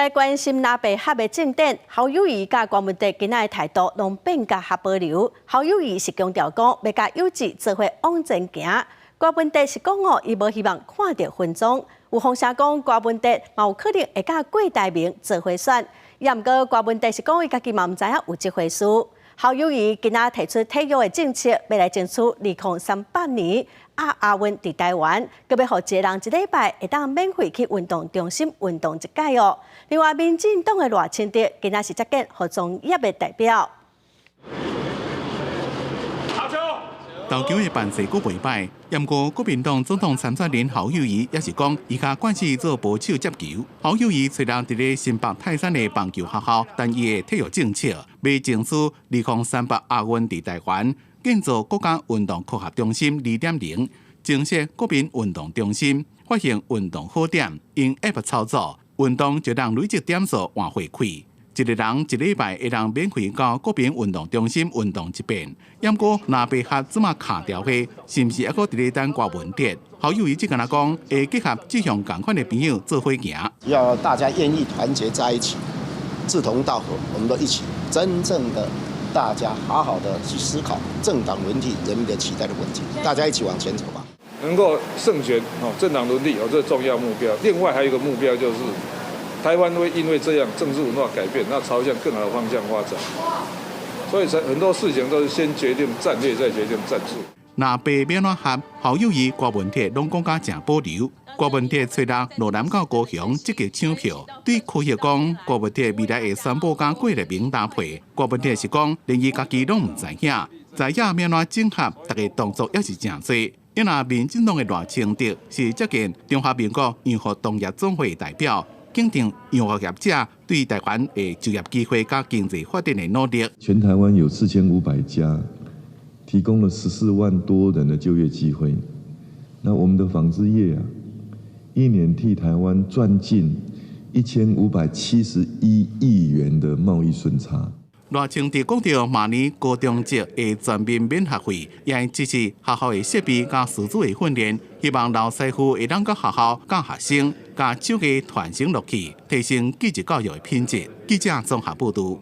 来关心那北合的进展，侯友宜甲郭文德今仔的态度拢变甲较保留。侯友宜是强调讲要甲友志做伙往前行，郭文德是讲伊无希望看到分赃。有风声讲郭文德嘛有可能会甲郭台铭做伙选，也毋过郭文德是讲伊家己嘛毋知影有即回事。侯友宜今仔提出体育的政策，要来争取2038年亚运伫台湾，佮要互一个人一礼拜会当免费去运动中心运动一届哦。另外，民进党的赖清德今仔是接见何仲业的代表。投球的办势阁袂歹，不过国民党总统参选人侯友宜也是讲，伊甲惯势做保守接球。侯友宜虽然伫咧新北泰山的棒球学校，但伊的体育政策要争取2038亚运伫台湾，建造国家运动科学中心2.0，增设国民运动中心，发现运动好点，用 App 操作，运动就让累积点数换回馈。一个人一礼拜会当免费到国民运动中心运动一遍。不过，若被合这么卡掉的，是毋是还阁伫咧等郭文德？侯友宜只跟他讲，会结合志向同款的朋友做伙行。要大家愿意团结在一起，志同道合，我们都一起真正的大家好好的去思考政党轮替、人民的期待的问题，大家一起往前走吧。能够胜选政党轮替这是重要目标。另外还有一个目标就是。台湾会因为这样政治文化改变，那朝向更好的方向发展，所以很多事情都是先决定战略，再决定战术。若被免怎合，侯友宜、郭文德拢讲甲正保留。郭文德找人罗南到高雄积极抢票，对科学讲郭文德未来会宣布甲郭台铭搭配。郭文德是讲连伊家己拢唔知影，知影免怎整合，大家动作也是真多。因若民进党的赖清德是接见中华民国洋务同业总会代表。肯定洋务业者对台湾的就业机会和经济发展的努力。全台湾有4500家，提供了14万多人的就业机会。那我们的纺织业啊，一年替台湾赚进1571亿元的贸易顺差。赖清德讲到，明年高中职的全面免学费，也会支持学校的设备和师资的训练，希望老师傅会当甲学校、甲学生、甲手艺传承落去，提升技职教育的品质。记者综合报道。